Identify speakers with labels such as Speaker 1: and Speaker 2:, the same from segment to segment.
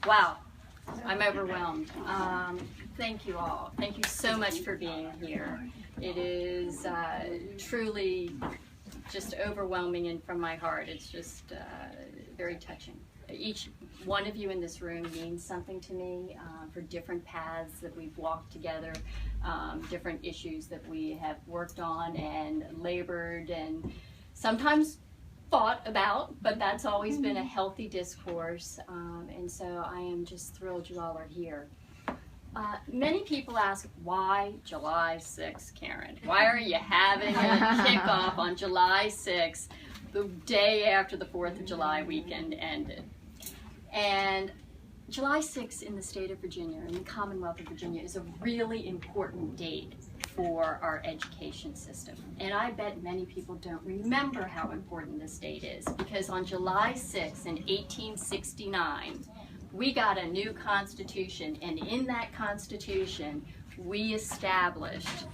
Speaker 1: Wow, I'm overwhelmed. Thank you all. Thank you so much for being here. It is truly just overwhelming, and from my heart, it's just very touching. Each one of you in this room means something to me for different paths that we've walked together, different issues that we have worked on and labored and sometimes fought about, but that's always been a healthy discourse, and so I am just thrilled you all are here. Many people ask, why July 6th, Karen? Why are you having a kickoff on July 6th, the day after the 4th of July weekend ended? And July 6th in the state of Virginia, in the Commonwealth of Virginia, is a really important date for our education system. And I bet many people don't remember how important this date is, because on July 6th in 1869, we got a new constitution, and in that constitution, we established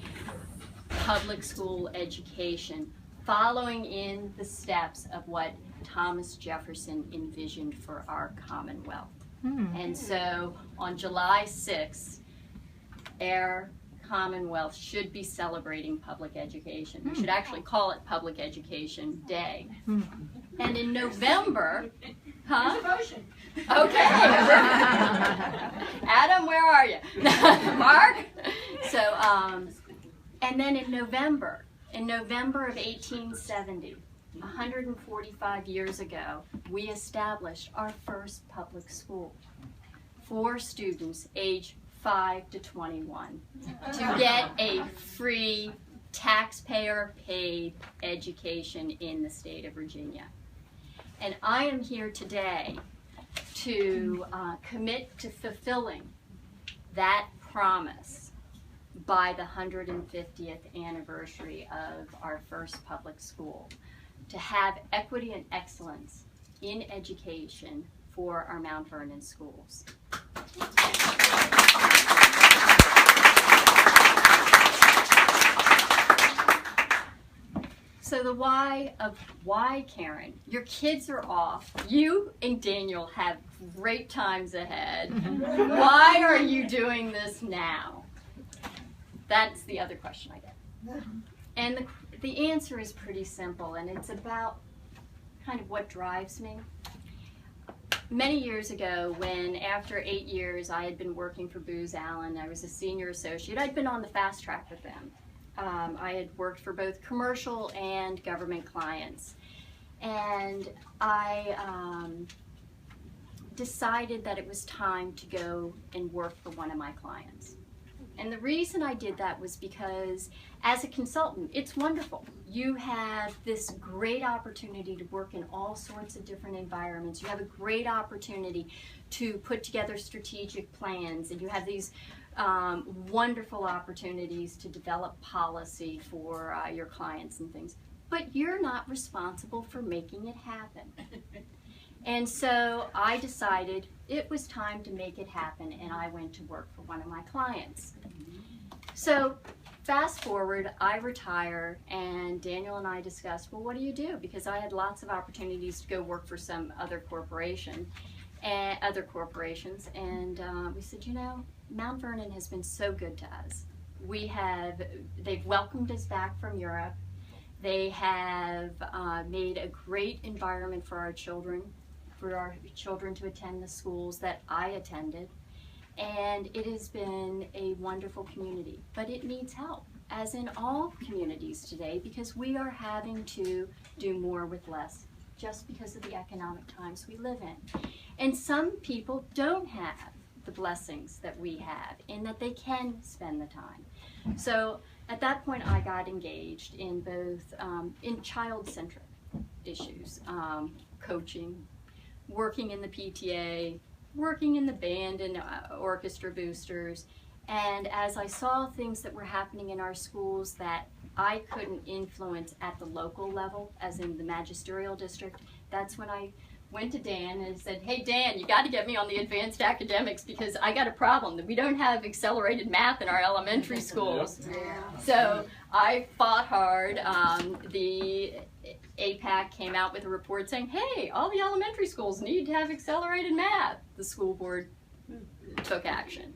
Speaker 1: public school education, following in the steps of what Thomas Jefferson envisioned for our Commonwealth. And so on July 6th, our Commonwealth should be celebrating public education. We should actually call it Public Education Day. And in November, Okay. Adam, where are you? Mark? So, and then in November of 1870, 145 years ago, we established our first public school for students age 5 to 21 to get a free taxpayer-paid education in the state of Virginia. And I am here today to commit to fulfilling that promise by the 150th anniversary of our first public school, to have equity and excellence in education for our Mount Vernon schools. So the why of why, Karen, your kids are off. You and Daniel have great times ahead. Why are you doing this now? That's the other question I get. And the answer is pretty simple, and it's about kind of what drives me. Many years ago, when after 8 years I had been working for Booz Allen, I was a senior associate, I'd been on the fast track with them. I had worked for both commercial and government clients, and I decided that it was time to go and work for one of my clients. And the reason I did that was because as a consultant, it's wonderful. You have this great opportunity to work in all sorts of different environments. You have a great opportunity to put together strategic plans, and you have these wonderful opportunities to develop policy for your clients and things. But you're not responsible for making it happen. And so I decided it was time to make it happen, and I went to work for one of my clients. So fast forward, I retire, and Daniel and I discussed, well, what do you do? Because I had lots of opportunities to go work for some other corporations, and we said, you know, Mount Vernon has been so good to us. They've welcomed us back from Europe. They have made a great environment for our children to attend the schools that I attended. And it has been a wonderful community, but it needs help, as in all communities today, because we are having to do more with less, just because of the economic times we live in. And some people don't have the blessings that we have, in that they can spend the time. So at that point, I got engaged in both in child-centric issues, coaching, working in the PTA, working in the band and orchestra boosters. And as I saw things that were happening in our schools that I couldn't influence at the local level, as in the magisterial district, that's when I went to Dan and said, hey Dan, you got to get me on the advanced academics, because I got a problem that we don't have accelerated math in our elementary schools. So I fought hard. The APAC came out with a report saying, hey, all the elementary schools need to have accelerated math. The school board took action.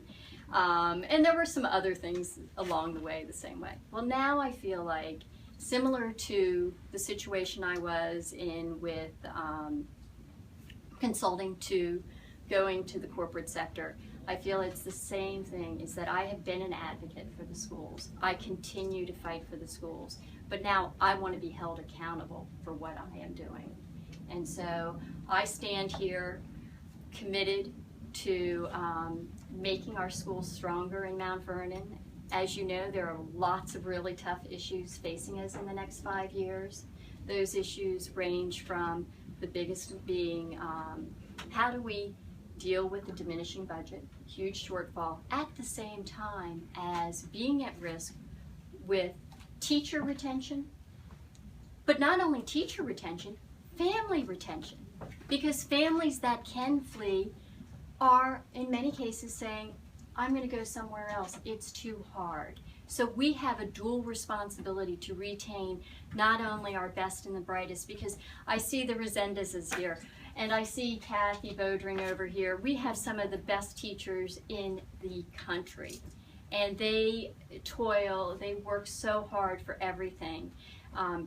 Speaker 1: And there were some other things along the way the same way. Well, now I feel like, similar to the situation I was in with consulting to going to the corporate sector, I feel it's the same thing, is that I have been an advocate for the schools. I continue to fight for the schools. But now I want to be held accountable for what I am doing. And so I stand here committed to making our schools stronger in Mount Vernon. As you know, there are lots of really tough issues facing us in the next 5 years. Those issues range from the biggest being how do we deal with the diminishing budget, huge shortfall, at the same time as being at risk with teacher retention, but not only teacher retention, family retention, because families that can flee are in many cases saying, I'm going to go somewhere else, it's too hard. So we have a dual responsibility to retain not only our best and the brightest, because I see the Resendezes here, and I see Kathy Bodring over here. We have some of the best teachers in the country, and they toil, they work so hard for everything,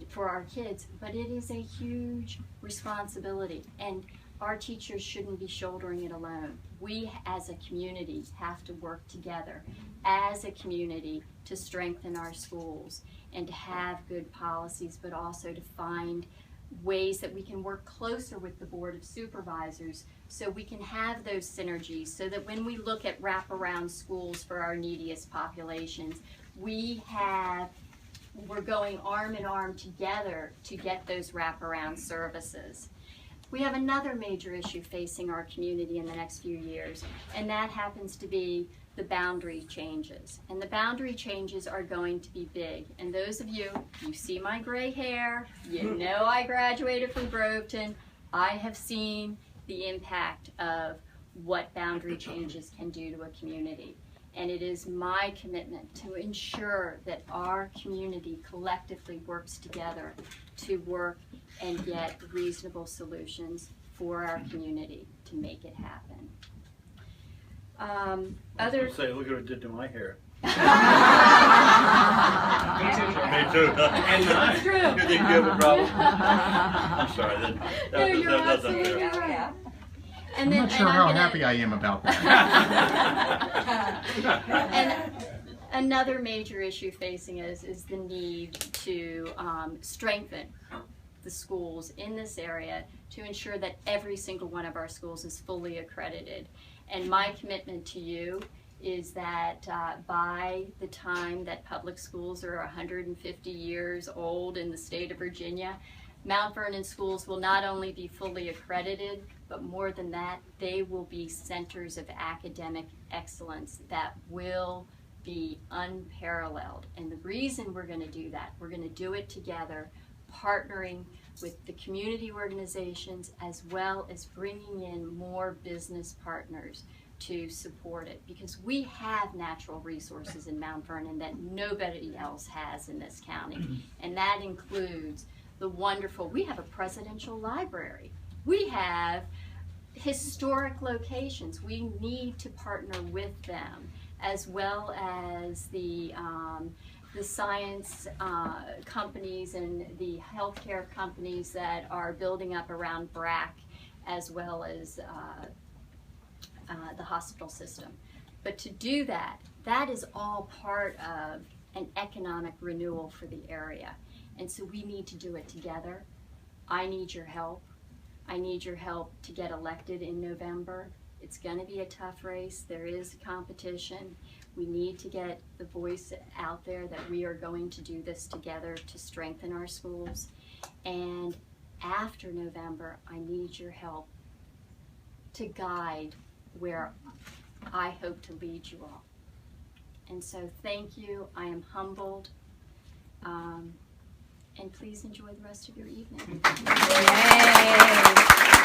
Speaker 1: for our kids, but it is a huge responsibility, and our teachers shouldn't be shouldering it alone. We as a community have to work together as a community to strengthen our schools and to have good policies, but also to find ways that we can work closer with the Board of Supervisors so we can have those synergies, so that when we look at wraparound schools for our neediest populations, we're going arm in arm together to get those wraparound services. We have another major issue facing our community in the next few years, and that happens to be the boundary changes. And the boundary changes are going to be big. And those of you see my gray hair, you know I graduated from Groveton. I have seen the impact of what boundary changes can do to a community. And it is my commitment to ensure that our community collectively works together to work and get reasonable solutions for our community to make it happen.
Speaker 2: Look at what it did to my hair.
Speaker 3: Me too.
Speaker 1: It's true.
Speaker 2: You think you have a problem? I'm sorry. That's unfair.
Speaker 1: Right.
Speaker 3: I'm not sure how happy I am about that.
Speaker 1: And another major issue facing us is the need to strengthen the schools in this area to ensure that every single one of our schools is fully accredited. And my commitment to you is that by the time that public schools are 150 years old in the state of Virginia, Mount Vernon schools will not only be fully accredited, but more than that, they will be centers of academic excellence that will be unparalleled. And the reason we're going to do that, we're going to do it together, partnering with the community organizations as well as bringing in more business partners to support it, because we have natural resources in Mount Vernon that nobody else has in this county. And that includes the wonderful, we have a presidential library. We have historic locations. We need to partner with them, as well as the science companies and the healthcare companies that are building up around BRAC, as well as the hospital system. But to do that, that is all part of an economic renewal for the area. And so we need to do it together. I need your help. I need your help to get elected in November. It's going to be a tough race. There is competition. We need to get the voice out there that we are going to do this together to strengthen our schools. And after November, I need your help to guide where I hope to lead you all. And so thank you. I am humbled. And please enjoy the rest of your evening. Yay.